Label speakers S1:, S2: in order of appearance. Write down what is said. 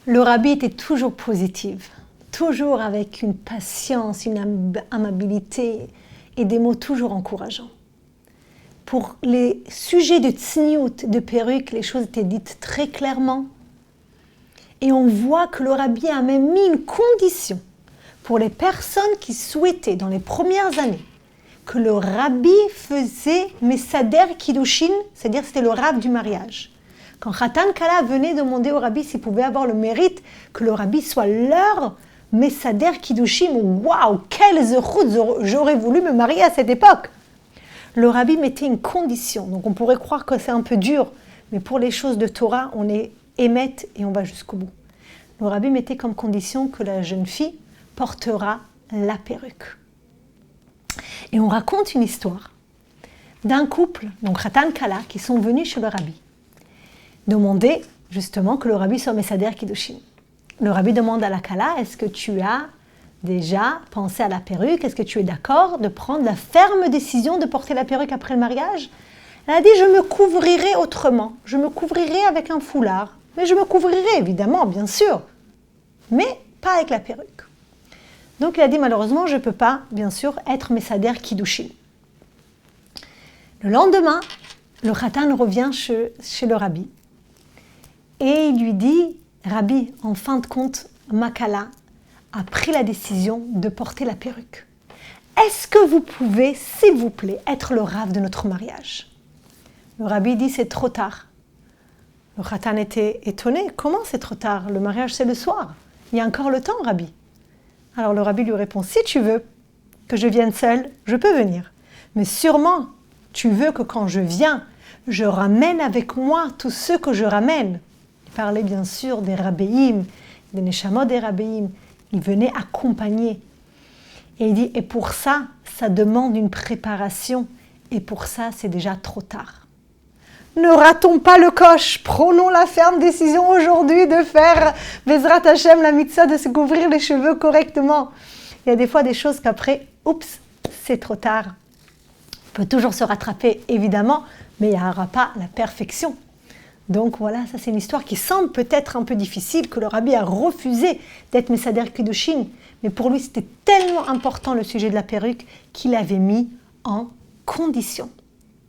S1: Le rabbi était toujours positif, toujours avec une patience, une amabilité et des mots toujours encourageants. Pour les sujets de tsniout, de perruque, les choses étaient dites très clairement. Et on voit que le rabbi a même mis une condition pour les personnes qui souhaitaient, dans les premières années, que le rabbi faisait Messader Kiddushin, c'est-à-dire c'était le rave du mariage. Quand Khatan Kala venait demander au rabbi s'il pouvait avoir le mérite que le rabbi soit leur Messader Kiddushin, waouh, quelle zéroute, j'aurais voulu me marier à cette époque. Le rabbi mettait une condition, donc on pourrait croire que c'est un peu dur, mais pour les choses de Torah, on est émette et on va jusqu'au bout. Le rabbi mettait comme condition que la jeune fille portera la perruque. Et on raconte une histoire d'un couple, donc Khatan Kala, qui sont venus chez le rabbi, demander justement que le rabbi soit Messader Kiddushin. Le rabbi demande à la Kala, est-ce que tu as déjà pensé à la perruque? Est-ce que tu es d'accord de prendre la ferme décision de porter la perruque après le mariage? Elle a dit, je me couvrirai autrement. Je me couvrirai avec un foulard. Mais je me couvrirai, évidemment, bien sûr. Mais pas avec la perruque. Donc il a dit, malheureusement, je ne peux pas, bien sûr, être Messader Kiddushin. Le lendemain, le Khatan revient chez le rabbi. Et il lui dit, Rabbi, en fin de compte, ma Kala a pris la décision de porter la perruque. Est-ce que vous pouvez, s'il vous plaît, être le rave de notre mariage? Le rabbi dit, c'est trop tard. Le Khatan était étonné. Comment c'est trop tard? Le mariage, c'est le soir. Il y a encore le temps, rabbi. Alors le rabbi lui répond, si tu veux que je vienne seul, je peux venir. Mais sûrement, tu veux que quand je viens, je ramène avec moi tous ceux que je ramène. Il parlait bien sûr des rabbéim, des neshamot des rabbéim. Il venait accompagner. Et il dit, et pour ça, ça demande une préparation. Et pour ça, c'est déjà trop tard. Ne ratons pas le coche. Prenons la ferme décision aujourd'hui de faire Bezrat Hashem, la mitzvah, de se couvrir les cheveux correctement. Il y a des fois des choses qu'après, oups, c'est trop tard. On peut toujours se rattraper, évidemment, mais il n'y aura pas la perfection. Donc voilà, ça c'est une histoire qui semble peut-être un peu difficile, que le rabbi a refusé d'être Messader Kiddushin, mais pour lui c'était tellement important le sujet de la perruque qu'il avait mis en condition.